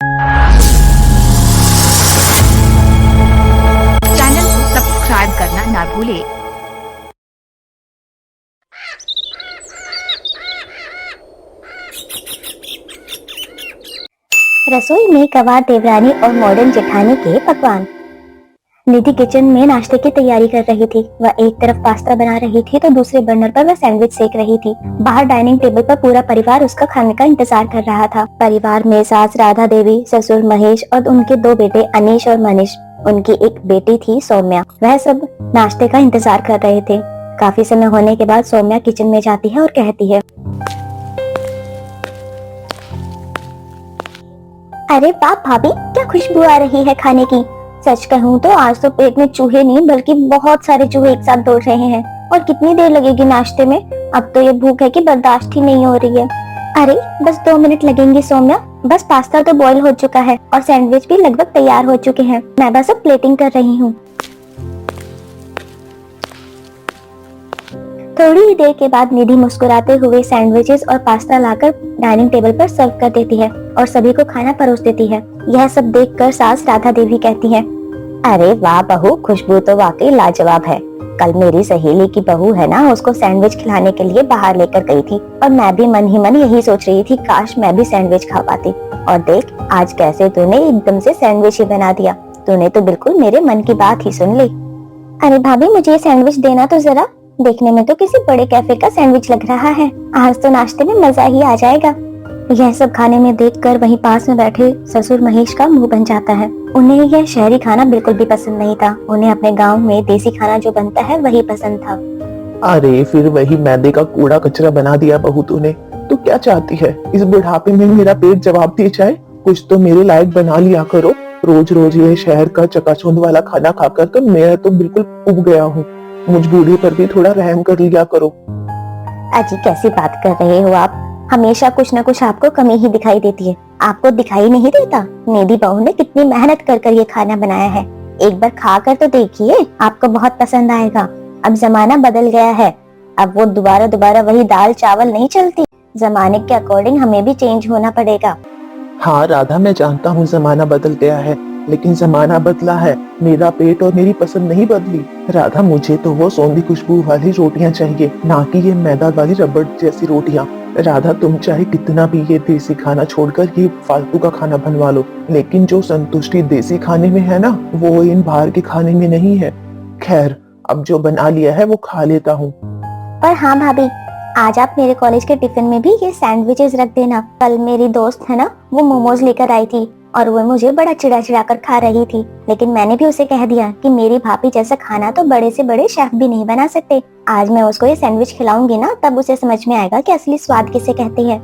Channel को subscribe करना ना भूलें। रसोई में गवार देवरानी और मॉडर्न जेठानी के पकवान। निधि किचन में नाश्ते की तैयारी कर रही थी। वह एक तरफ पास्ता बना रही थी तो दूसरे बर्नर पर वह सैंडविच सेक रही थी। बाहर डाइनिंग टेबल पर पूरा परिवार उसका खाने का इंतजार कर रहा था। परिवार में सास राधा देवी, ससुर महेश और उनके दो बेटे अनीश और मनीष। उनकी एक बेटी थी सौम्या। वह सब नाश्ते का इंतजार कर रहे थे। काफी समय होने के बाद सौम्या किचन में जाती है और कहती है, अरे वाह भाभी, क्या खुशबू आ रही है खाने की। सच कहूँ तो आज तो पेट में चूहे नहीं बल्कि बहुत सारे चूहे एक साथ दौड़ रहे हैं। और कितनी देर लगेगी नाश्ते में? अब तो ये भूख है कि बर्दाश्त ही नहीं हो रही है। अरे बस 2 मिनट लगेंगे सौम्या। बस पास्ता तो बॉईल हो चुका है और सैंडविच भी लगभग तैयार हो चुके हैं। मैं बस अब प्लेटिंग कर रही हूँ। थोड़ी ही देर के बाद निधि मुस्कुराते हुए सैंडविचेस और पास्ता लाकर डाइनिंग टेबल पर सर्व कर देती है और सभी को खाना परोस देती है। यह सब देखकर सास राधा देवी कहती है, अरे वाह बहू, खुशबू तो वाकई लाजवाब है। कल मेरी सहेली की बहू है ना, उसको सैंडविच खिलाने के लिए बाहर लेकर गई थी और मैं भी मन ही मन यही सोच रही थी, काश मैं भी सैंडविच खा पाती। और देख आज कैसे तूने एकदम से सैंडविच ही बना दिया। तूने तो बिल्कुल मेरे मन की बात ही सुन ली। अरे भाभी, मुझे ये सैंडविच देना तो जरा। देखने में तो किसी बड़े कैफे का सैंडविच लग रहा है। आज तो नाश्ते में मजा ही आ जाएगा। यह सब खाने में देखकर वहीं पास में बैठे ससुर महेश का मुंह बन जाता है। उन्हें यह शहरी खाना बिल्कुल भी पसंद नहीं था। उन्हें अपने गांव में देसी खाना जो बनता है वही पसंद था। अरे फिर वही मैदे का कूड़ा कचरा बना दिया बहू तूने। तू क्या चाहती है, इस बुढ़ापे में मेरा पेट जवाब दे जाए? कुछ तो मेरे लायक बना लिया करो। रोज रोज ये शहर का चकाचौंध वाला खाना खाकर तो मैं तो बिल्कुल उब गया हूँ। मुझ बूढ़ी पर भी थोड़ा रहम कर लिया करो। अजी कैसी बात कर रहे हो आप? हमेशा कुछ न कुछ आपको कमी ही दिखाई देती है। आपको दिखाई नहीं देता निधि बहू ने कितनी मेहनत कर कर ये खाना बनाया है। एक बार खा कर तो देखिए, आपको बहुत पसंद आएगा। अब जमाना बदल गया है। अब वो दोबारा दोबारा वही दाल चावल नहीं चलती। जमाने के अकॉर्डिंग हमें भी चेंज होना पड़ेगा। हाँ राधा, मैं जानता हूँ जमाना बदल गया है, लेकिन जमाना बदला है, मेरा पेट और मेरी पसंद नहीं बदली। राधा, मुझे तो वो सौंधी खुशबू वाली रोटियां चाहिए, ना कि ये मैदा वाली रबड़ जैसी रोटियां। राधा, तुम चाहे कितना भी ये देसी खाना छोड़कर ये फालतू का खाना बनवा लो, लेकिन जो संतुष्टि देसी खाने में है ना, वो इन बाहर के खाने में नहीं है। खैर, अब जो बना लिया है वो खा लेता हूँ। पर हाँ भाभी, आज आप मेरे कॉलेज के टिफिन में भी ये सैंडविचेस रख देना। कल मेरी दोस्त है ना, वो मोमोज लेकर आई थी और वो मुझे बड़ा चिढ़ा चिढ़ा कर खा रही थी। लेकिन मैंने भी उसे कह दिया कि मेरी भाभी जैसा खाना तो बड़े से बड़े शेफ भी नहीं बना सकते। आज मैं उसको ये सैंडविच खिलाऊंगी ना, तब उसे समझ में आएगा कि असली स्वाद किसे कहते हैं।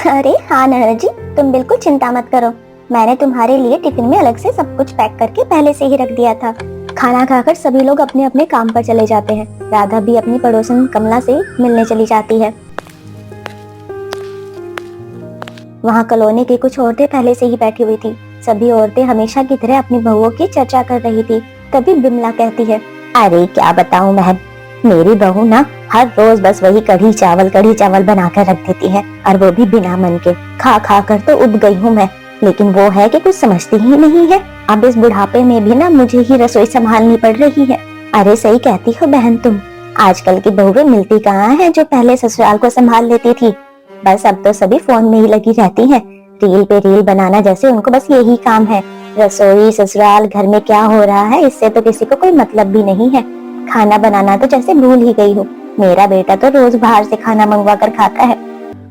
अरे हाँ ननद जी, तुम बिल्कुल चिंता मत करो। मैंने तुम्हारे लिए टिफिन में अलग से सब कुछ पैक करके पहले से ही रख दिया था। खाना खाकर सभी लोग अपने अपने काम पर चले जाते हैं। राधा भी अपनी पड़ोसन कमला से मिलने चली जाती है। वहाँ कॉलोनी की कुछ औरतें पहले से ही बैठी हुई थी। सभी औरतें हमेशा की तरह अपनी बहुओं की चर्चा कर रही थी। तभी बिमला कहती है, अरे क्या बताऊं बहन, मेरी बहू ना हर रोज बस वही कढ़ी चावल बनाकर रख देती है, और वो भी बिना मन के। खा खा कर तो उब गई हूँ मैं, लेकिन वो है कि कुछ समझती ही नहीं है। अब इस बुढ़ापे में भी ना मुझे ही रसोई संभालनी पड़ रही है। अरे सही कहती हो बहन तुम। आजकल की बहुएं मिलती कहाँ है जो पहले ससुराल को संभाल लेती थी। बस अब तो सभी फोन में ही लगी रहती हैं। रील पे रील बनाना जैसे उनको बस यही काम है। रसोई, ससुराल, घर में क्या हो रहा है इससे तो किसी को कोई मतलब भी नहीं है। खाना बनाना तो जैसे भूल ही गई हूँ। मेरा बेटा तो रोज बाहर से खाना मंगवा कर खाता है।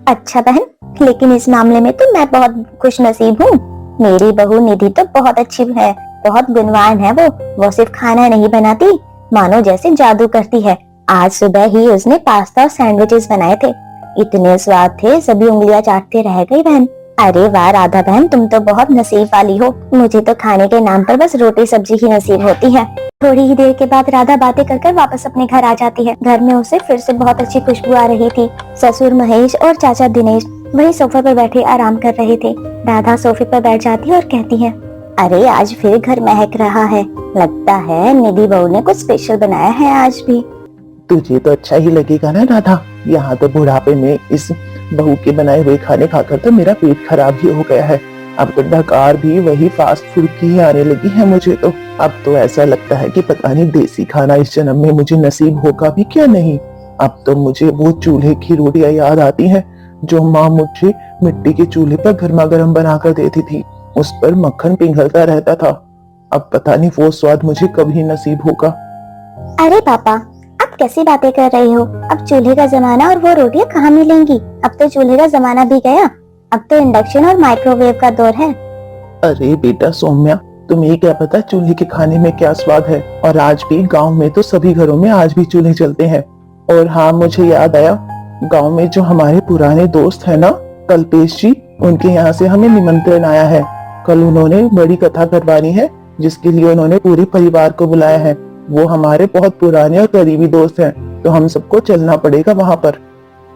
अच्छा बहन, लेकिन इस मामले में तो मैं बहुत खुश नसीब हूँ। मेरी बहू निधि तो बहुत अच्छी है, बहुत गुणवान है। वो सिर्फ खाना नहीं बनाती, मानो जैसे जादू करती है। आज सुबह ही उसने पास्ता और सैंडविचेस बनाए थे। इतने स्वाद थे, सभी उंगलियां चाटते रह गई बहन। अरे वाह राधा बहन, तुम तो बहुत नसीब वाली हो। मुझे तो खाने के नाम पर बस रोटी सब्जी ही नसीब होती है। थोड़ी ही देर के बाद राधा बातें कर वापस अपने घर आ जाती है। घर में उसे फिर से बहुत अच्छी खुशबू आ रही थी। ससुर महेश और चाचा दिनेश वही सोफे पर बैठे आराम कर रहे थे। राधा सोफे पर बैठ जाती है और कहती है, अरे आज फिर घर महक रहा है। लगता है निधि बहू ने कुछ स्पेशल बनाया है आज भी। तुझे तो अच्छा ही लगेगा ना राधा। यहाँ तो बुढ़ापे में इस बहू के बनाए हुए खाने खाकर तो मेरा पेट खराब ही हो गया है। अब तो डकार भी वही फास्ट फूड की ही आने लगी है मुझे तो। अब तो ऐसा लगता है कि पता नहीं देसी खाना इस जन्म में मुझे नसीब होगा भी क्या नहीं। अब तो मुझे वो चूल्हे की रोटियां याद आती हैं जो माँ मुझे मिट्टी के चूल्हे पर गर्मा गर्म बना कर देती थी। उस पर मक्खन पिघलता रहता था। अब पता नहीं वो स्वाद मुझे कभी नसीब होगा। अरे पापा, आप कैसी बातें कर रहे हो? अब चूल्हे का जमाना और वो रोटियां कहाँ मिलेंगी? अब तो चूल्हे का जमाना भी गया। अब तो इंडक्शन और माइक्रोवेव का दौर है। अरे बेटा सौम्या, तुम्हें क्या पता चूल्हे के खाने में क्या स्वाद है। और आज भी गांव में तो सभी घरों में आज भी चूल्हे चलते हैं। और हाँ, मुझे याद आया, गांव में जो हमारे पुराने दोस्त है ना, कल्पेश जी, उनके यहाँ से हमें निमंत्रण आया है। कल उन्होंने बड़ी कथा करवानी है जिसके लिए उन्होंने पूरे परिवार को बुलाया है। वो हमारे बहुत पुराने और करीबी दोस्त हैं, तो हम सबको चलना पड़ेगा वहाँ पर।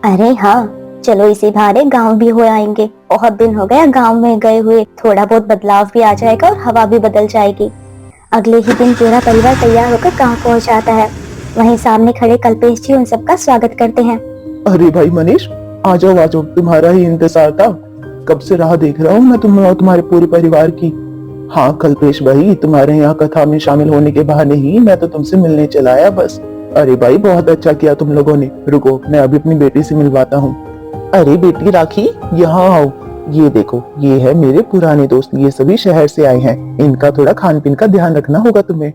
अरे हाँ, चलो इसी बहाने गांव भी हो आएंगे। बहुत दिन हो गया गांव में गए हुए, थोड़ा बहुत बदलाव भी आ जाएगा और हवा भी बदल जाएगी। अगले ही दिन पूरा परिवार तैयार होकर गांव पहुंच जाता है। वहीं सामने खड़े कल्पेश जी उन सबका स्वागत करते हैं। अरे भाई मनीष, आ जाओ, तुम्हारा ही इंतजार था। कब से राह देख रहा हूँ मैं तुम्हें और तुम्हारे पूरे परिवार की। हाँ कल्पेश भाई, तुम्हारे यहाँ कथा में शामिल होने के बहाने ही मैं तो तुमसे मिलने चला आया बस। अरे भाई, बहुत अच्छा किया तुम लोगों ने। रुको, मैं अभी अपनी बेटी से मिलवाता हूँ। अरे बेटी राखी, यहाँ आओ। ये देखो, ये है मेरे पुराने दोस्त। ये सभी शहर से आए हैं। इनका थोड़ा खान पीन का ध्यान रखना होगा तुम्हें।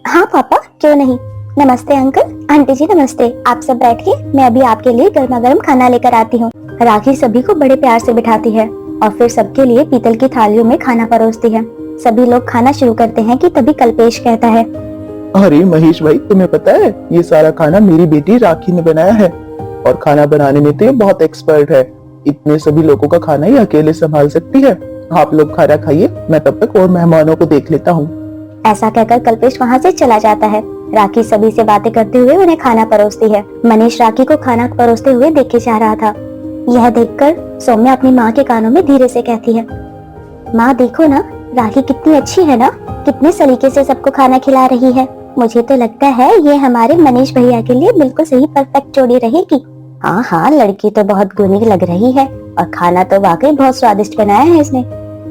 हाँ पापा, क्यों नहीं। नमस्ते अंकल, आंटी जी नमस्ते। आप सब बैठिए, मैं अभी आपके लिए गर्मा गर्म खाना लेकर आती हूँ। राखी सभी को बड़े प्यार से बिठाती है और फिर सबके लिए पीतल की थालियों में खाना परोसती है। सभी लोग खाना शुरू करते हैं कि तभी कल्पेश कहता है, अरे महेश भाई, तुम्हें पता है ये सारा खाना मेरी बेटी राखी ने बनाया है। और खाना बनाने में तो ये बहुत एक्सपर्ट है। इतने सभी लोगों का खाना ये अकेले संभाल सकती है। आप लोग खाना खाइए, मैं तब तक और मेहमानों को देख लेता हूँ। ऐसा कहकर कल्पेश वहाँ से चला जाता है। राखी सभी से बातें करते हुए उन्हें खाना परोसती है। मनीष राखी को खाना परोसते हुए देखे जा रहा था। यह देखकर सौम्या अपनी माँ के कानों में धीरे से कहती है, माँ देखो ना, राखी कितनी अच्छी है ना, कितने सलीके से सबको खाना खिला रही है। मुझे तो लगता है ये हमारे मनीष भैया के लिए बिल्कुल सही परफेक्ट जोड़ी रहेगी। हाँ हाँ, लड़की तो बहुत गुणी लग रही है और खाना तो वाकई बहुत स्वादिष्ट बनाया है इसने।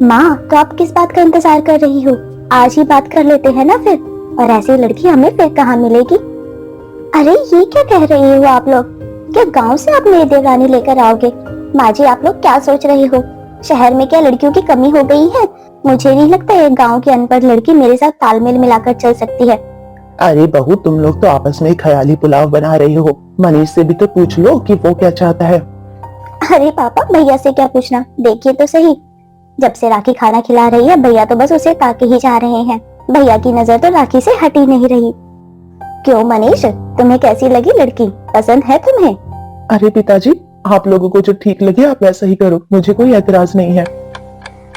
माँ, तो आप किस बात का इंतजार कर रही हो? आज ही बात कर लेते हैं ना फिर। और ऐसी लड़की हमें फिर कहाँ मिलेगी? अरे ये क्या कह रही हो आप लोग? क्या गांव से आप मेरी देवरानी लेकर आओगे? माँ जी, आप लोग क्या सोच रही हो? शहर में क्या लड़कियों की कमी हो गई है? मुझे नहीं लगता ये गांव की अनपढ़ लड़की मेरे साथ तालमेल मिलाकर चल सकती है। अरे बहू, तुम लोग तो आपस में ख्याली पुलाव बना रही हो। मनीष से भी तो पूछ लो कि वो क्या चाहता है। अरे पापा, भैया से क्या पूछना, देखिए तो सही। जब से राखी खाना खिला रही है, भैया तो बस उसे ताके ही जा रहे हैं। भैया की नजर तो राखी से हट ही नहीं रही। क्यों मनीष, तुम्हें कैसी लगी लड़की? पसंद है तुम्हें? अरे पिताजी, आप लोगों को जो ठीक लगे आप वैसा ही करो, मुझे कोई एतराज नहीं है।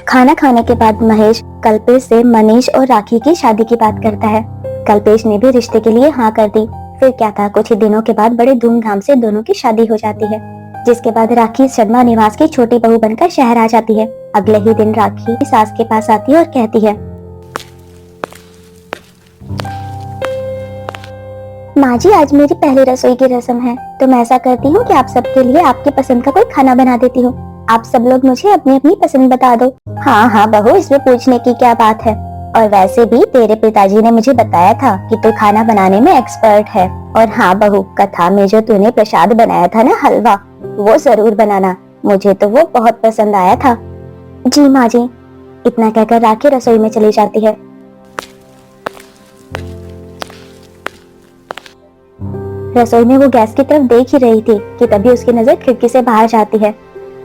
खाना खाने के बाद महेश कल्पेश से मनीष और राखी की शादी की बात करता है। कल्पेश ने भी रिश्ते के लिए हाँ कर दी। फिर क्या था, कुछ ही दिनों के बाद बड़े धूमधाम से दोनों की शादी हो जाती है, जिसके बाद राखी शर्मा निवास की छोटी बहू बनकर शहर आ जाती है। अगले ही दिन राखी सास के पास आती है और कहती है, माँ जी, आज मेरी पहली रसोई की रस्म है, तो मैं ऐसा करती हूँ कि आप सबके लिए आपकी पसंद का कोई खाना बना देती हूँ। आप सब लोग मुझे अपनी अपनी पसंद बता दो। हाँ हाँ बहू, इसमें पूछने की क्या बात है। और वैसे भी तेरे पिताजी ने मुझे बताया था कि तू खाना बनाने में एक्सपर्ट है। और हाँ बहू, कथा में जो तूने प्रसाद बनाया था ना, हलवा, वो जरूर बनाना, मुझे तो वो बहुत पसंद आया था। जी माँ जी। इतना कहकर राखी रसोई में चली जाती है। रसोई में वो गैस की तरफ देख ही रही थी कि तभी उसकी नजर खिड़की से बाहर जाती है।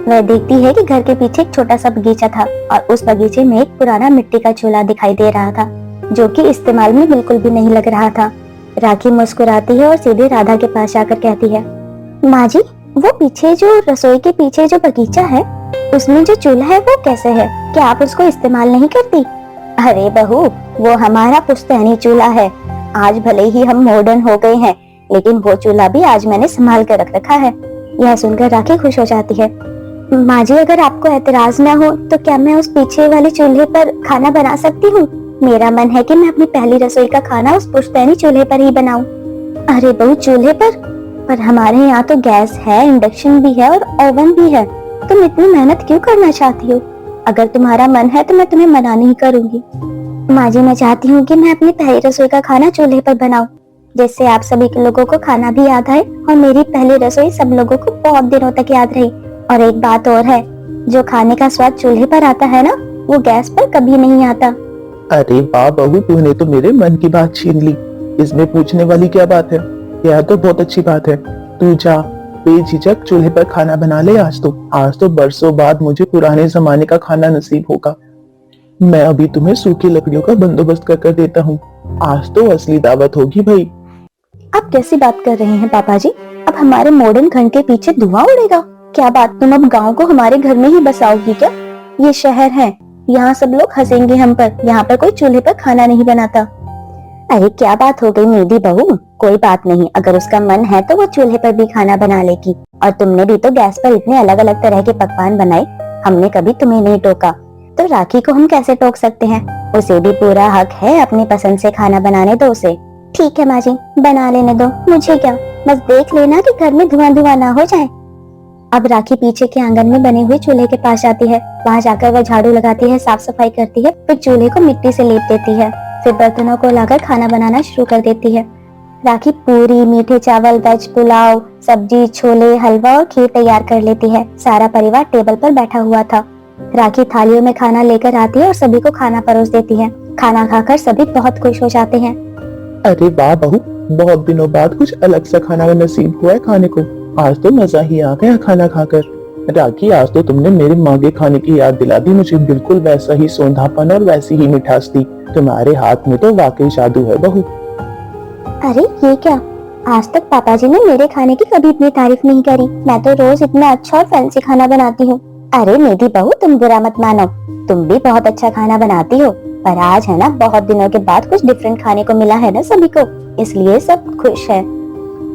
वह देखती है कि घर के पीछे एक छोटा सा बगीचा था और उस बगीचे में एक पुराना मिट्टी का चूल्हा दिखाई दे रहा था, जो कि इस्तेमाल में बिल्कुल भी नहीं लग रहा था। राखी मुस्कुराती है और सीधे राधा के पास जाकर कहती है, माँ जी, वो पीछे जो रसोई के पीछे जो बगीचा है, उसमें जो चूल्हा है वो कैसे है? क्या आप उसको इस्तेमाल नहीं करती? अरे बहू, वो हमारा पुश्तैनी चूल्हा है। आज भले ही हम मॉडर्न हो गए हैं, लेकिन वो चूल्हा भी आज मैंने संभाल कर रख रखा है। यह सुनकर राखी खुश हो जाती है। माँ जी, अगर आपको एतराज ना हो तो क्या मैं उस पीछे वाले चूल्हे पर खाना बना सकती हूँ? मेरा मन है कि मैं अपनी पहली रसोई का खाना उस पुश्तैनी चूल्हे पर ही बनाऊं। अरे बहू, चूल्हे पर हमारे यहाँ तो गैस है, इंडक्शन भी है और ओवन भी है। तुम इतनी मेहनत क्यों करना चाहती हो? अगर तुम्हारा मन है तो मैं तुम्हें मना नहीं करूंगी। माँ जी, मैं चाहती हूँ कि मैं अपनी पहली रसोई का खाना चूल्हे पर बनाऊं, जिससे आप सभी के लोगों को खाना भी याद आए और मेरी पहली रसोई सब लोगों को बहुत दिनों तक याद रही। और एक बात और है, जो खाने का स्वाद चूल्हे पर आता है ना, वो गैस पर कभी नहीं आता। अरे वाह बहू, तूने तो मेरे मन की बात छीन ली। इसमें पूछने वाली क्या बात है? यह तो बहुत अच्छी बात है। तू जा, बेझिझक चूल्हे पर खाना बना ले। आज तो बरसों बाद मुझे पुराने जमाने का खाना नसीब होगा। मैं अभी तुम्हें सूखी लकड़ियों का बंदोबस्त कर देता हूँ। आज तो असली दावत होगी भाई। आप कैसी बात कर रहे हैं पापा जी? अब हमारे मॉडर्न घर के पीछे धुआं उड़ेगा? क्या बात, तुम अब गांव को हमारे घर में ही बसाओगी क्या? ये शहर है, यहाँ सब लोग हंसेंगे हम पर। यहाँ पर कोई चूल्हे पर खाना नहीं बनाता। अरे क्या बात हो गई मेरी बहू, कोई बात नहीं, अगर उसका मन है तो वो चूल्हे पर भी खाना बना लेगी। और तुमने भी तो गैस पर इतने अलग अलग तरह के पकवान बनाए, हमने कभी तुम्हें नहीं टोका, तो राखी को हम कैसे टोक सकते हैं? उसे भी पूरा हक है अपनी पसंद से खाना बनाने दो उसे। ठीक है माँ जी, बना लेने दो, मुझे क्या, बस देख लेना कि घर में धुआं धुआं ना हो जाए। अब राखी पीछे के आंगन में बने हुए चूल्हे के पास जाती है। वहाँ जाकर वह झाड़ू लगाती है, साफ सफाई करती है, फिर चूल्हे को मिट्टी से लेप देती है, फिर बर्तनों को लाकर खाना बनाना शुरू कर देती है। राखी पूरी, मीठे चावल, वेज पुलाव, सब्जी, छोले, हलवा और खीर तैयार कर लेती है। सारा परिवार टेबल पर बैठा हुआ था। राखी थालियों में खाना लेकर आती है और सभी को खाना परोस देती है। खाना खाकर सभी बहुत खुश हो जाते हैं। अरे वाह बहू, बहुत दिनों बाद कुछ अलग सा खाना नसीब हुआ है खाने को। आज तो मजा ही आ गया खाना खाकर। राखी, आज तो तुमने मेरी माँ के खाने की याद दिला दी मुझे। बिल्कुल वैसा ही सौंधापन और वैसी ही मिठास थी। तुम्हारे हाथ में तो वाकई जादू है बहू। अरे ये क्या, आज तक पापा जी ने मेरे खाने की कभी इतनी तारीफ नहीं करी। मैं तो रोज इतना अच्छा और फैंसी खाना बनाती हूँ। अरे मेरी बहू, तुम बुरा मत मानो, तुम भी बहुत अच्छा खाना बनाती हो, पर आज है ना, बहुत दिनों के बाद कुछ डिफरेंट खाने को मिला है ना सभी को, इसलिए सब खुश है।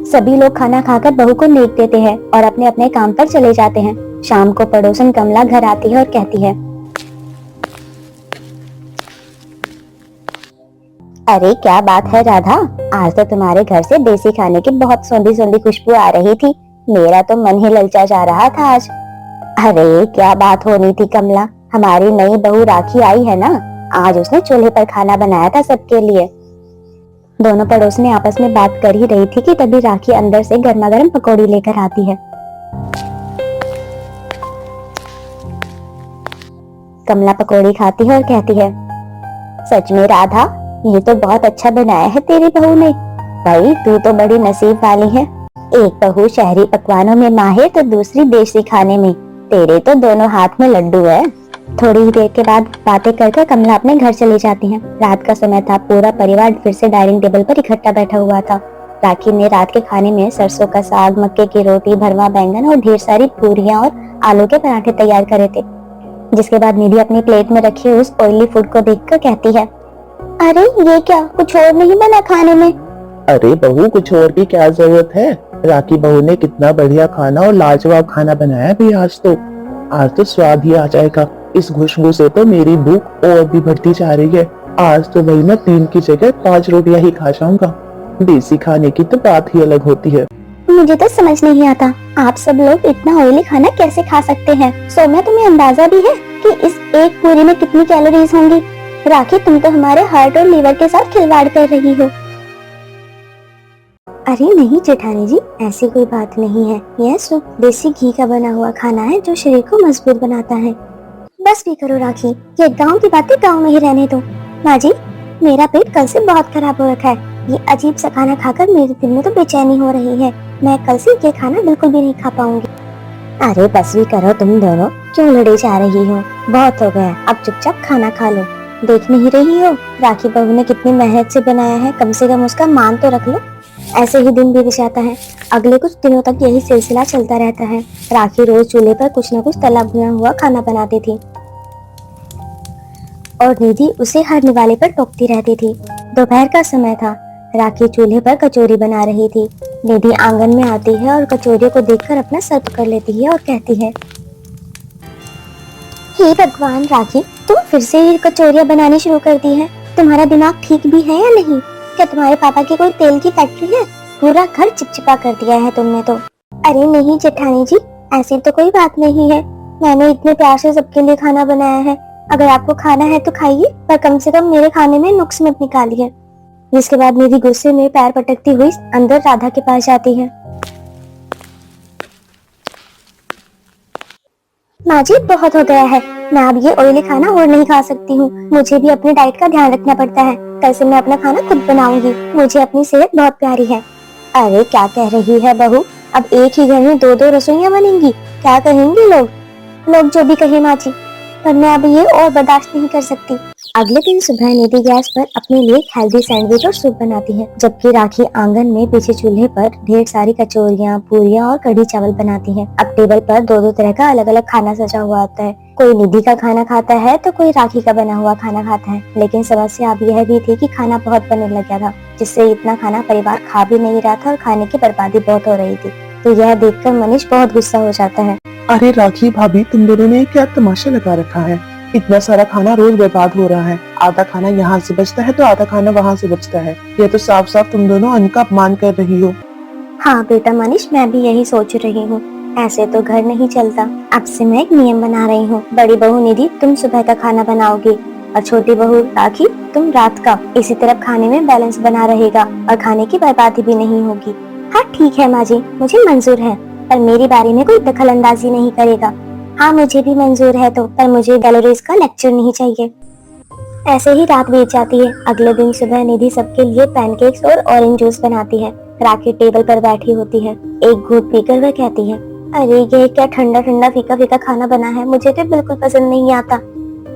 सभी लोग खाना खाकर बहू को नीक देते हैं और अपने अपने काम पर चले जाते हैं। शाम को पड़ोसन कमला घर आती है और कहती है, अरे क्या बात है राधा, आज तो तुम्हारे घर से देसी खाने की बहुत सौंधी सौंधी खुशबू आ रही थी। मेरा तो मन ही ललचा जा रहा था आज। अरे क्या बात होनी थी कमला, हमारी नई बहू राखी आई है ना, आज उसने चूल्हे पर खाना बनाया था सबके लिए। दोनों पड़ोसनी आपस में बात कर ही रही थी कि तभी राखी अंदर से गर्मा गर्म पकौड़ी लेकर आती है। कमला पकौड़ी खाती है और कहती है, सच में राधा, ये तो बहुत अच्छा बनाया है तेरी बहू ने। भाई तू तो बड़ी नसीब वाली है। एक बहू शहरी पकवानों में माहिर तो दूसरी देसी खाने में। तेरे तो दोनों हाथ में लड्डू है। थोड़ी ही देर के बाद बातें करके कमला अपने घर चली जाती है। रात का समय था, पूरा परिवार फिर से डाइनिंग टेबल पर इकट्ठा बैठा हुआ था। राखी ने रात के खाने में सरसों का साग, मक्के की रोटी, भरवा बैंगन और ढेर सारी पूरियां और आलू के पराठे तैयार करे थे। जिसके बाद निधि अपनी प्लेट में रखे उस ऑयली फूड को देखकर कहती है, अरे ये क्या, कुछ और नहीं बना खाने में? अरे बहू, कुछ और की क्या जरूरत है? राखी बहू ने कितना बढ़िया खाना और लाजवाब खाना बनाया भी। आज तो स्वाद ही आ जाएगा। इस खुशबू से तो मेरी भूख और भी बढ़ती जा रही है। आज तो वही मैं 3 की जगह 5 रोटियां ही खा जाऊंगा। देसी खाने की तो बात ही अलग होती है। मुझे तो समझ नहीं आता, आप सब लोग इतना ऑयली खाना कैसे खा सकते हैं? सौम्या, तुम्हें अंदाजा भी है कि इस एक पूरी में कितनी कैलोरीज होंगी? राखी, तुम तो हमारे हार्ट और लीवर के साथ खिलवाड़ कर रही हो। अरे नहीं जेठानी जी, ऐसी कोई बात नहीं है। यह शुद्ध देसी घी का बना हुआ खाना है जो शरीर को मजबूत बनाता है। बस भी करो राखी, ये गांव की बातें गांव में ही रहने दो। माँ जी, मेरा पेट कल से बहुत खराब हो रखा है। ये अजीब सा खाना खाकर मेरे दिल में तो बेचैनी हो रही है। मैं कल से ये खाना बिल्कुल भी नहीं खा पाऊंगी। अरे बस भी करो तुम दोनों, क्यों लड़े जा रही हो? बहुत हो गया, अब चुपचाप खाना खा लो। देख नहीं रही हो राखी बहू ने कितनी मेहनत से बनाया है, कम से कम उसका मान तो रख लो। ऐसे ही दिन बीत जाता है। अगले कुछ दिनों तक यही सिलसिला चलता रहता है। राखी रोज चूल्हे पर कुछ न कुछ तला भुना हुआ खाना बनाती थी और निधि उसे हर निवाले पर टोकती रहती थी। दोपहर का समय था। राखी चूल्हे पर कचौरी बना रही थी। निधि आंगन में आती है और कचौरियों को देखकर अपना सर पकड़ लेती है और कहती है, हे भगवान राखी, तुम फिर से ये कचौरियां बनानी शुरू कर दी है। तुम्हारा दिमाग ठीक भी है या नहीं? क्या तुम्हारे पापा की कोई तेल की फैक्ट्री है? पूरा घर चिपचिपा कर दिया है तुमने तो। अरे नहीं जेठानी जी, ऐसी तो कोई बात नहीं है। मैंने इतने प्यार से सबके लिए खाना बनाया है, अगर आपको खाना है तो खाइए, पर कम से कम मेरे खाने में नुक्स मत निकालिए। जिसके बाद निधि गुस्से में पैर पटकती हुई अंदर राधा के पास जाती है। माँ जी, बहुत हो गया है, मैं अब ये ऑयली खाना और नहीं खा सकती हूँ। मुझे भी अपने डाइट का ध्यान रखना पड़ता है। कल से मैं अपना खाना खुद बनाऊंगी। मुझे अपनी सेहत बहुत प्यारी है। अरे क्या कह रही है बहू, अब एक ही घर में दो दो रसोइयां बनेंगी, क्या कहेंगे लोग? लोग जो भी कहे माँ जी, पर मैं अब ये और बर्दाश्त नहीं कर सकती। अगले दिन सुबह निधि गैस पर अपने लिए हेल्दी सैंडविच और सूप बनाती है, जबकि राखी आंगन में पीछे चूल्हे पर ढेर सारी कचौरियाँ, पूरियाँ और कढ़ी चावल बनाती है। अब टेबल पर दो दो तरह का अलग अलग खाना सजा हुआ आता है। कोई निधि का खाना खाता है तो कोई राखी का बना हुआ खाना खाता है। लेकिन समस्या अब यह भी थी कि खाना बहुत बनने लग गया था, जिससे इतना खाना परिवार खा भी नहीं रहा था और खाने की बर्बादी बहुत हो रही थी। तो यह देखकर मनीष बहुत गुस्सा हो जाता है। अरे राखी भाभी, तुम दोनों ने क्या तमाशा लगा रखा है? इतना सारा खाना रोज बर्बाद हो रहा है। आधा खाना यहाँ से बचता है तो आधा खाना वहाँ से बचता है। ये तो साफ साफ तुम दोनों अन्न का अपमान कर रही हो। हाँ बेटा मनीष, मैं भी यही सोच रही हूँ। ऐसे तो घर नहीं चलता। अब से मैं एक नियम बना रही हूँ। बड़ी बहू निधि तुम सुबह का खाना बनाओगी और छोटी बहू राखी तुम रात का। इसी तरह खाने में बैलेंस बना रहेगा और खाने की बर्बादी भी नहीं होगी। हाँ ठीक है माँ जी, मुझे मंजूर है, पर मेरी बारी में कोई दखल अंदाजी नहीं करेगा। हाँ मुझे भी मंजूर है तो, पर मुझे कैलोरीज का लेक्चर नहीं चाहिए। ऐसे ही रात बीत जाती है। अगले दिन सुबह निधि सबके लिए पैनकेक्स और ऑरेंज जूस बनाती है। राखी टेबल पर बैठी होती है। एक घूंट पीकर वह कहती है, अरे ये क्या ठंडा ठंडा फीका फीका खाना बना है, मुझे तो बिल्कुल पसंद नहीं आता।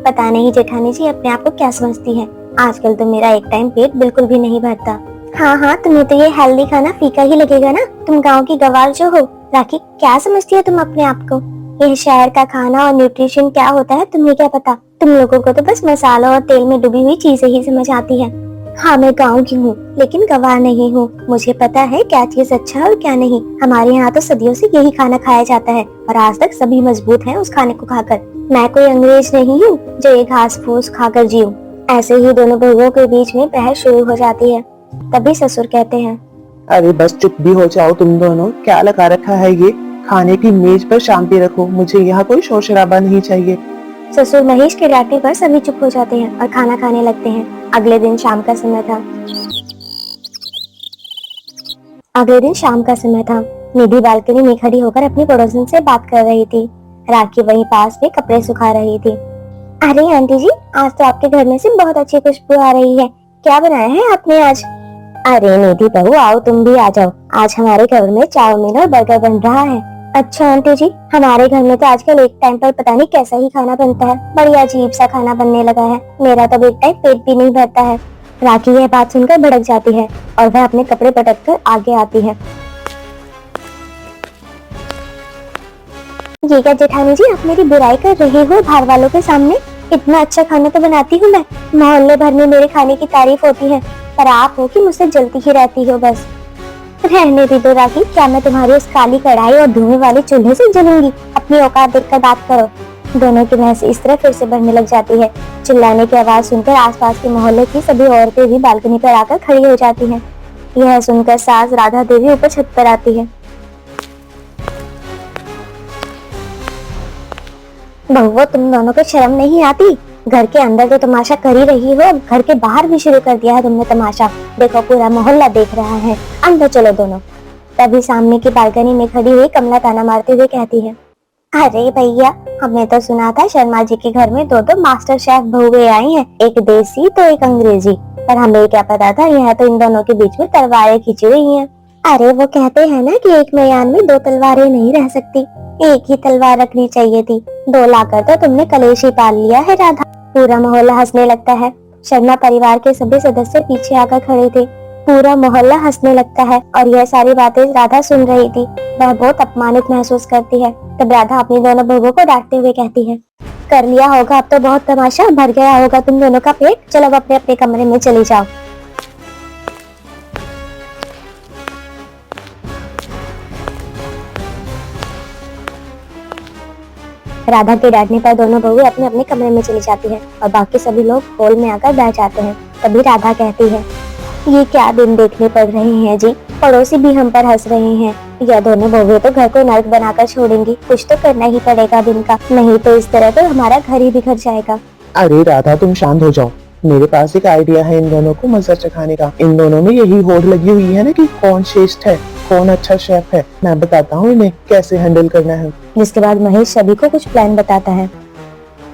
पता नहीं जेठानी जी अपने आप को क्या समझती है। आजकल तो मेरा एक टाइम पेट बिल्कुल भी नहीं भरता। हाँ हाँ, तुम्हें तो ये हेल्दी खाना फीका ही लगेगा ना, तुम गाँव की गवार जो हो। राखी क्या समझती है तुम अपने आप को? यह शहर का खाना और न्यूट्रिशन क्या होता है तुम्हें क्या पता? तुम लोगों को तो बस मसाला और तेल में डूबी हुई चीजें ही समझ आती है। हाँ मैं गाँव की हूँ लेकिन गवार नहीं हूँ। मुझे पता है क्या चीज अच्छा है और क्या नहीं। हमारे यहाँ तो सदियों से यही खाना खाया जाता है और आज तक सभी मजबूत हैं उस खाने को खाकर। मैं कोई अंग्रेज नहीं हूँ जो ये घास फूस खाकर जीऊं। ऐसे ही दोनों बहुओं के बीच में बहस शुरू हो जाती है। तभी ससुर कहते हैं, अरे बस चुप भी हो जाओ तुम दोनों। क्या लगा रखा है ये? खाने की मेज पर शांति रखो, मुझे यहाँ कोई शोर शराबा नहीं चाहिए। ससुर महेश के डांटने पर सभी चुप हो जाते हैं और खाना खाने लगते हैं। अगले दिन शाम का समय था। निधि बालकनी में खड़ी होकर अपनी पड़ोसन से बात कर रही थी। राखी वहीं पास में कपड़े सुखा रही थी। अरे आंटी जी, आज तो आपके घर में से बहुत अच्छी खुशबू आ रही है। क्या बनाया है आपने आज? अरे निधि बहू, आओ तुम भी आ जाओ। आज हमारे घर में चाउमीन और बर्गर बन रहा है। अच्छा आंटी जी, हमारे घर में तो आजकल एक टाइम पर पता नहीं कैसा ही खाना बनता है। बड़ी अजीब सा खाना बनने लगा है। मेरा तो एक टाइम पेट भी नहीं भरता है। राखी यह बात सुनकर भड़क जाती है और वह अपने कपड़े पटक कर आगे आती है। ये क्या जेठानी जी, आप मेरी बुराई कर रही हो बाहर वालों के सामने? इतना अच्छा खाना तो बनाती हूँ मैं। मोहल्ले भर में मेरे खाने की तारीफ होती है, पर आप हो कि मुझसे जलती ही रहती हो बस। रहने दो राखी, क्या मैं तुम्हारी उस काली कढ़ाई और धुएं वाले चूल्हे से जलूंगी? अपनी औकात देखकर बात करो। दोनों की बहस इस तरह फिर से बढ़ने लग जाती है। चिल्लाने की आवाज सुनकर आसपास के मोहल्ले की सभी औरतें भी बालकनी पर आकर खड़ी हो जाती हैं। यह सुनकर सास राधा देवी ऊपर छत पर आती है। बहुओं, तुम दोनों को शर्म नहीं आती? घर के अंदर तो तमाशा कर ही रही हो, घर के बाहर भी शुरू कर दिया है तुमने तमाशा। देखो पूरा मोहल्ला देख रहा है। अंदर चलो दोनों। तभी सामने की बालकनी में खड़ी हुई कमला ताना मारते हुए कहती है, अरे भैया, हमने तो सुना था शर्मा जी के घर में दो दो मास्टर शेफ बहुएं आई हैं, एक देसी तो एक अंग्रेजी। पर हमें क्या पता था यह तो इन दोनों के बीच में तलवारें खिंची हुई हैं। अरे वो कहते हैं ना कि एक मैदान में दो तलवारें नहीं रह सकती, एक ही तलवार रखनी चाहिए थी। दो लाकर तो तुमने कलेश ही पाल लिया है राधा। पूरा मोहल्ला हंसने लगता है। शर्मा परिवार के सभी सदस्य पीछे आकर खड़े थे। पूरा मोहल्ला हंसने लगता है और यह सारी बातें राधा सुन रही थी। वह बहुत अपमानित महसूस करती है। तब राधा अपनी दोनों बहुओं को डांटते हुए कहती है, कर लिया होगा अब तो बहुत तमाशा, भर गया होगा तुम दोनों का पेट। चलो अब अपने अपने कमरे में चली जाओ। राधा के डांटने पर दोनों बहुएं अपने अपने कमरे में चली जाती है और बाकी सभी लोग हॉल में आकर बैठ जाते हैं। तभी राधा कहती है, ये क्या दिन देखने पड़ रहे हैं जी। पड़ोसी भी हम पर हंस रहे हैं। यह दोनों बहुएं तो घर को नर्क बनाकर छोड़ेंगी। कुछ तो करना ही पड़ेगा दिन का, नहीं तो इस तरह तो हमारा घर ही बिखर जाएगा। अरे राधा, तुम शांत हो जाओ। मेरे पास एक आइडिया है इन दोनों को मजा चखाने का। इन दोनों में यही होड़ लगी हुई है ना कि कौन श्रेष्ठ है, कौन अच्छा शेफ है। मैं बताता हूँ इन्हें कैसे हैंडल करना है। जिसके बाद महेश सभी को कुछ प्लान बताता है।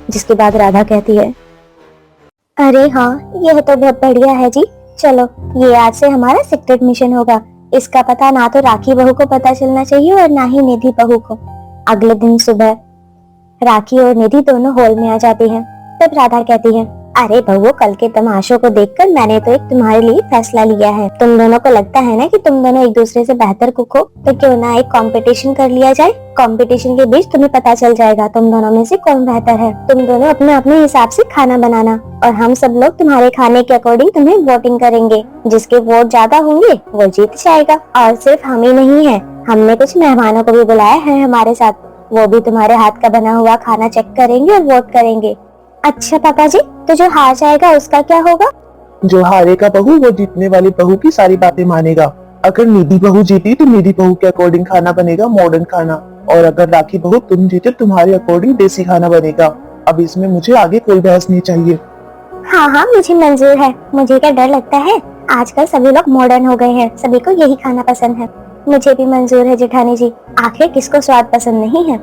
जिसके बाद राधा कहती है, अरे हाँ, यह तो बहुत बढ़िया है जी। चलो, ये आज से हमारा सीक्रेट मिशन होगा। इसका पता ना तो राखी बहू को पता चलना चाहिए और ना ही निधि बहू को। अगले दिन सुबह राखी और निधि दोनों हॉल में आ जाती हैं। तब राधा कहती है, अरे बहू, कल के तमाशों को देखकर मैंने तो एक तुम्हारे लिए फैसला लिया है। तुम दोनों को लगता है ना कि तुम दोनों एक दूसरे से बेहतर कुक हो, तो क्यों ना एक कंपटीशन कर लिया जाए। कंपटीशन के बीच तुम्हें पता चल जाएगा तुम दोनों में से कौन बेहतर है। तुम दोनों अपने अपने हिसाब से खाना बनाना और हम सब लोग तुम्हारे खाने के अकॉर्डिंग तुम्हें वोटिंग करेंगे। जिसके वोट ज्यादा होंगे वो जीत जाएगा। और सिर्फ हम ही नहीं है, हमने कुछ मेहमानों को भी बुलाया है हमारे साथ। वो भी तुम्हारे हाथ का बना हुआ खाना चेक करेंगे और वोट करेंगे। अच्छा पापा जी, तो जो हार जाएगा उसका क्या होगा? जो हारेगा बहू वो जीतने वाली बहू की सारी बातें मानेगा। अगर निधि बहू जीती तो निधि बहू के अकॉर्डिंग खाना बनेगा, मॉडर्न खाना। और अगर राखी बहू तुम जीते तुम्हारे अकॉर्डिंग देसी खाना बनेगा। अब इसमें मुझे आगे कोई बहस नहीं चाहिए। हाँ हाँ, मुझे मंजूर है। मुझे क्या डर लगता है, आजकल सभी लोग मॉडर्न हो गए हैं, सभी को यही खाना पसंद है। मुझे भी मंजूर है जेठानी जी, आखिर किसको स्वाद पसंद नहीं है।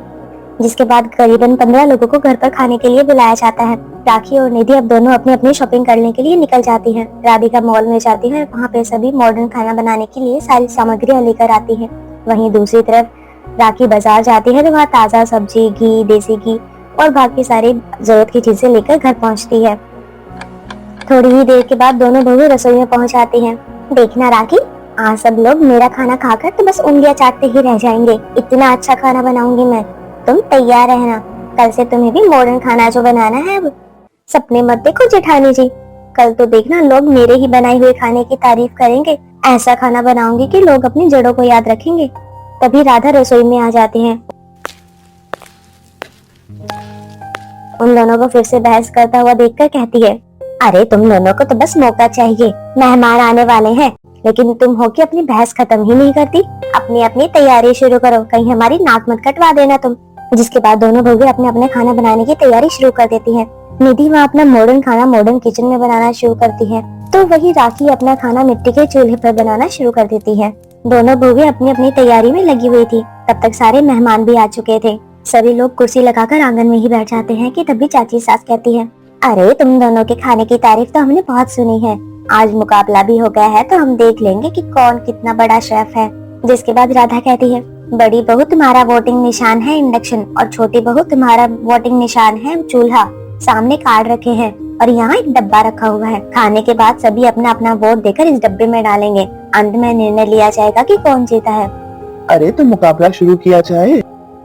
जिसके बाद करीबन 15 लोगों को घर पर खाने के लिए बुलाया जाता है। राखी और निधि अब दोनों अपनी अपनी शॉपिंग करने के लिए निकल जाती हैं। राधिका मॉल में जाती है, वहाँ पे सभी मॉडर्न खाना बनाने के लिए सारी सामग्रियाँ लेकर आती है। वहीं दूसरी तरफ राखी बाजार जाती है, तो वहाँ ताजा सब्जी, घी, देसी घी और बाकी सारी जरूरत की चीजें लेकर घर पहुँचती है। थोड़ी ही देर के बाद दोनों बहू रसोई में पहुँच जाती हैं। देखना राखी, आज सब लोग मेरा खाना खाकर तो बस उंगलियां चाटते ही रह जाएंगे। इतना अच्छा खाना बनाऊंगी मैं, तुम तैयार रहना। कल से तुम्हें भी मॉडर्न खाना जो बनाना है। अब सपने मत देखो जेठानी जी, कल तो देखना लोग मेरे ही बनाए हुए खाने की तारीफ करेंगे। ऐसा खाना बनाऊंगी कि लोग अपनी जड़ों को याद रखेंगे। तभी राधा रसोई में आ जाती हैं। उन दोनों को फिर से बहस करता हुआ देखकर कहती है, अरे तुम दोनों को तो बस मौका चाहिए, मेहमान आने वाले हैं, लेकिन तुम हो कि अपनी बहस खत्म ही नहीं करती। अपनी अपनी तैयारी शुरू करो, कहीं हमारी नाक मत कटवा देना तुम। जिसके बाद दोनों बहू अपने अपने खाना बनाने की तैयारी शुरू कर देती हैं। निधि वहाँ अपना मॉडर्न खाना मॉडर्न किचन में बनाना शुरू करती है, तो वही राखी अपना खाना मिट्टी के चूल्हे पर बनाना शुरू कर देती है। दोनों बहू अपनी अपनी तैयारी में लगी हुई थी। तब तक सारे मेहमान भी आ चुके थे। सभी लोग कुर्सी लगाकर आंगन में ही बैठ जाते हैं कि तभी चाची सास कहती है, अरे तुम दोनों के खाने की तारीफ तो हमने बहुत सुनी है। आज मुकाबला भी हो गया है, तो हम देख लेंगे कि कौन कितना बड़ा शेफ है। जिसके बाद राधा कहती है, बड़ी बहू तुम्हारा वोटिंग निशान है इंडक्शन, और छोटी बहू तुम्हारा वोटिंग निशान है चूल्हा। सामने कार्ड रखे हैं और यहाँ एक डब्बा रखा हुआ है। खाने के बाद सभी अपना अपना वोट देकर इस डब्बे में डालेंगे। अंत में निर्णय लिया जाएगा कि कौन जीता है। अरे तो मुकाबला शुरू किया जाए।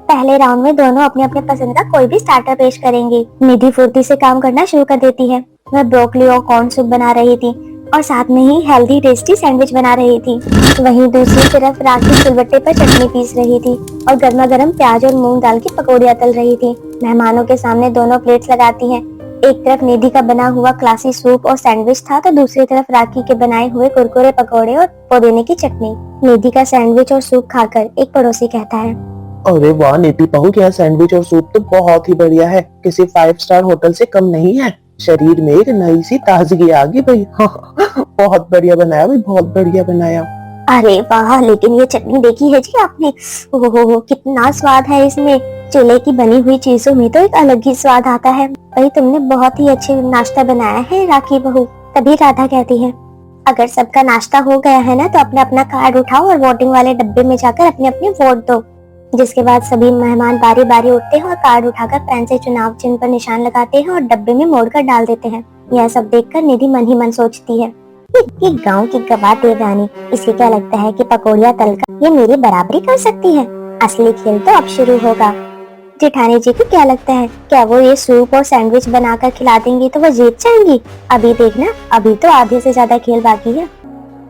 पहले राउंड में दोनों अपने अपने पसंद का कोई भी स्टार्टर पेश करेंगी। निधि फुर्ती से काम करना शुरू कर देती है। वह ब्रोकली और कॉर्न सूप बना रही थी और साथ में ही हेल्दी टेस्टी सैंडविच बना रही थी। वहीं दूसरी तरफ राखी सिलबट्टे पर चटनी पीस रही थी और गर्मा गर्म प्याज और मूंग दाल की पकौड़ियाँ तल रही थी। मेहमानों के सामने दोनों प्लेट्स लगाती हैं। एक तरफ निधि का बना हुआ क्लासी सूप और सैंडविच था, तो दूसरी तरफ राखी के बनाए हुए कुरकुरे पकौड़े और पुदीने की चटनी। निधि का सैंडविच और सूप खाकर एक पड़ोसी कहता है, अरे वाह निधि बहू, क्या सैंडविच और सूप तो बहुत ही बढ़िया है, किसी 5 स्टार होटल से कम नहीं है। शरीर में एक नई सी ताजगी आ गई भाई। बहुत बढ़िया बनाया भाई, बहुत बढ़िया बनाया। अरे वाह, लेकिन ये चटनी देखी है जी आपने? ओहो, कितना स्वाद है इसमें। चूल्हे की बनी हुई चीजों में तो एक अलग ही स्वाद आता है। भाई तुमने बहुत ही अच्छे नाश्ता बनाया है राखी बहू। तभी राधा कहती है, अगर सबका नाश्ता हो गया है ना, तो अपना अपना कार्ड उठाओ और वोटिंग वाले डब्बे में जाकर अपने अपने वोट दो। जिसके बाद सभी मेहमान बारी बारी उठते हैं और कार्ड उठाकर पेन से चुनाव चिन्ह पर निशान लगाते हैं और डब्बे में मोड़कर डाल देते हैं। यह सब देखकर निधि मन ही मन सोचती है, ये गांव की गवाह देवरानी, इसे क्या लगता है कि पकौड़ियाँ तलकर ये मेरी बराबरी कर सकती है? असली खेल तो अब शुरू होगा। जेठानी जी को क्या लगता है, क्या वो ये सूप और सैंडविच बनाकर खिला देंगी तो वो जीत जाएंगी? अभी देखना, अभी तो आधे से ज्यादा खेल बाकी है।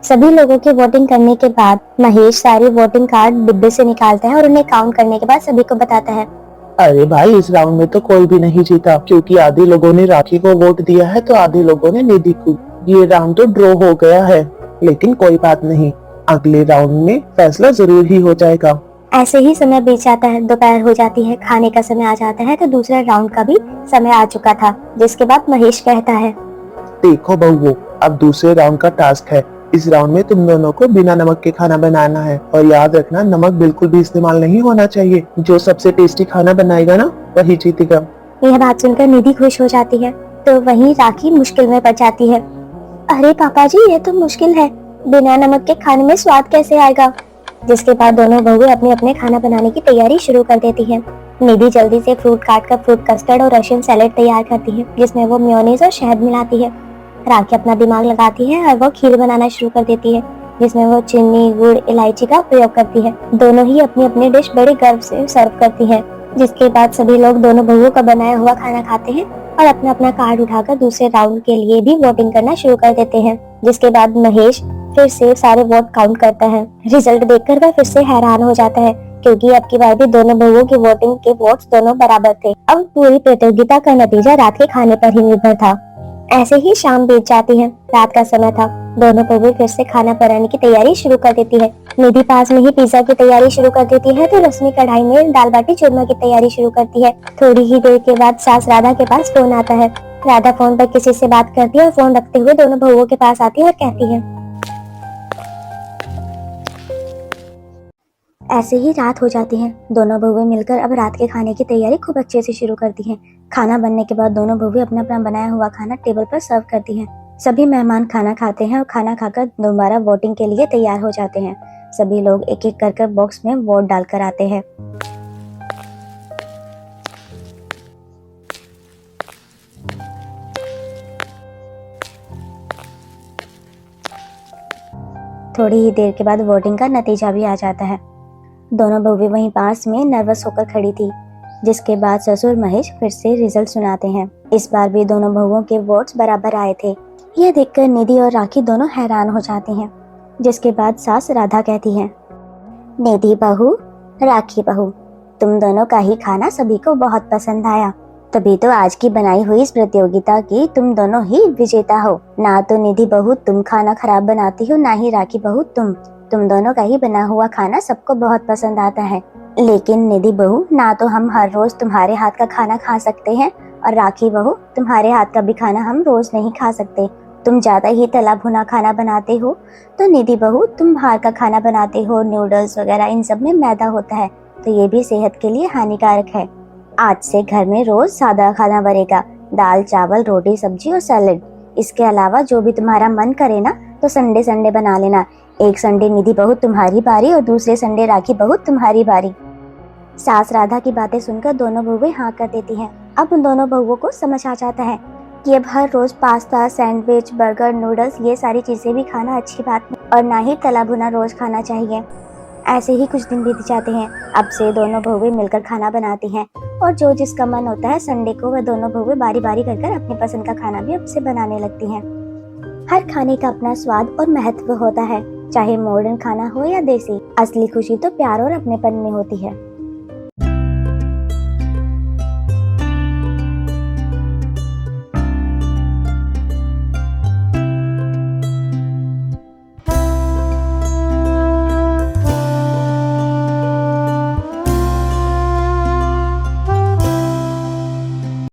सभी लोगों की वोटिंग करने के बाद महेश सारी वोटिंग कार्ड डिब्बे से निकालता है और उन्हें काउंट करने के बाद सभी को बताता है, अरे भाई, इस राउंड में तो कोई भी नहीं जीता, क्योंकि आधे लोगों ने राखी को वोट दिया है तो आधे लोगों ने निधि को। ये राउंड तो ड्रॉ हो गया है। लेकिन कोई बात नहीं, अगले राउंड में फैसला जरूर ही हो जाएगा। ऐसे ही समय बीत जाता है, दोपहर हो जाती है, खाने का समय आ जाता है तो दूसरे राउंड का भी समय आ चुका था। जिसके बाद महेश कहता है, देखो बहुओं, अब दूसरे राउंड का टास्क है। इस राउंड में तुम दोनों को बिना नमक के खाना बनाना है और याद रखना नमक बिल्कुल भी इस्तेमाल नहीं होना चाहिए। जो सबसे टेस्टी खाना बनाएगा ना वही जीतेगा। यह बात सुनकर निधि खुश हो जाती है तो वहीं राखी मुश्किल में पड़ जाती है। अरे पापा जी, ये तो मुश्किल है, बिना नमक के खाने में स्वाद कैसे आएगा। जिसके बाद दोनों बहुएं अपने अपने खाना बनाने की तैयारी शुरू कर देती हैं। निधि जल्दी से फ्रूट काट कर फ्रूट कस्टर्ड और रशियन सैलेड तैयार करती है, जिसमें वो मेयोनीज और शहद मिलाती है। राखी अपना दिमाग लगाती है और वो खीर बनाना शुरू कर देती है, जिसमें वो चीनी, गुड़, इलायची का प्रयोग करती है। दोनों ही अपनी अपनी डिश बड़े गर्व से सर्व करती है। जिसके बाद सभी लोग दोनों बहुओं का बनाया हुआ खाना खाते हैं और अपना अपना कार्ड उठाकर दूसरे राउंड के लिए भी वोटिंग करना शुरू कर देते हैं। जिसके बाद महेश फिर से सारे वोट काउंट करता है। रिजल्ट देखकर वह फिर से हैरान हो जाता है, क्योंकि अब की बार भी दोनों बहुओं की वोटिंग के वोट्स दोनों बराबर थे। अब पूरी प्रतियोगिता का नतीजा रात के खाने पर ही निर्भर था। ऐसे ही शाम बीत जाती है, रात का समय था। दोनों बहुएं फिर से खाना बनाने की तैयारी शुरू कर देती है। निधि पास में ही पिज्जा की तैयारी शुरू कर देती है तो रश्मि कढ़ाई में दाल बाटी चूरमा की तैयारी शुरू करती है। थोड़ी ही देर के बाद सास राधा के पास फोन आता है। राधा फोन पर किसी से बात करती है और फोन रखते हुए दोनों बहुओं के पास आती है और कहती है, ऐसे ही रात हो जाती है। दोनों बहुएं मिलकर अब रात के खाने की तैयारी खूब अच्छे से शुरू करती हैं। खाना बनने के बाद दोनों बहुएं अपना अपना बनाया हुआ खाना टेबल पर सर्व करती हैं। सभी मेहमान खाना खाते हैं और खाना खाकर दोबारा वोटिंग के लिए तैयार हो जाते हैं। सभी लोग एक एक कर बॉक्स में वोट डालकर आते हैं। थोड़ी ही देर के बाद वोटिंग का नतीजा भी आ जाता है। दोनों बहुएं वहीं पास में नर्वस होकर खड़ी थी। जिसके बाद ससुर महेश फिर से रिजल्ट सुनाते हैं। इस बार भी दोनों बहुओं के वोट्स बराबर आए थे। यह देखकर निधि और राखी दोनों हैरान हो जाती हैं। जिसके बाद सास राधा कहती है, निधि बहू, राखी बहू, तुम दोनों का ही खाना सभी को बहुत पसंद आया, तभी तो आज की बनाई हुई इस प्रतियोगिता की तुम दोनों ही विजेता हो। ना तो निधि बहू तुम खाना खराब बनाती हो, ना ही राखी बहू तुम दोनों का ही बना हुआ खाना सबको बहुत पसंद आता है। लेकिन निधि बहू, ना तो हम हर रोज तुम्हारे हाथ का खाना खा सकते हैं और राखी बहू, तुम्हारे हाथ का भी खाना हम रोज नहीं खा सकते। तुम ज्यादा ही तला भुना खाना बनाते हो। तो निधि बहू, तुम बाहर का खाना बनाते हो, नूडल्स वगैरह, इन सब में मैदा होता है, तो ये भी सेहत के लिए हानिकारक है। आज से घर में रोज सादा खाना बनेगा, दाल चावल रोटी सब्जी और सैलेड। इसके अलावा जो भी तुम्हारा मन करे ना, तो संडे संडे बना लेना। एक संडे निधि बहू तुम्हारी बारी और दूसरे संडे राखी बहू तुम्हारी बारी। सास राधा की बातें सुनकर दोनों बहुएं हाँ कर देती हैं। अब उन दोनों बहुओं को समझ आ जाता है कि अब हर रोज पास्ता, सैंडविच, बर्गर, नूडल्स, ये सारी चीजें भी खाना अच्छी बात नहीं और ना ही तला भुना रोज खाना चाहिए। ऐसे ही कुछ दिन बीत जाते हैं। अब से दोनों बहुएं मिलकर खाना बनाती हैं और जो जिसका मन होता है संडे को वह दोनों बहुएं बारी बारी कर अपनी पसंद का खाना भी अब से बनाने लगती हैं। हर खाने का अपना स्वाद और महत्व होता है, चाहे मॉडर्न खाना हो या देसी। असली खुशी तो प्यार और अपनेपन में होती है।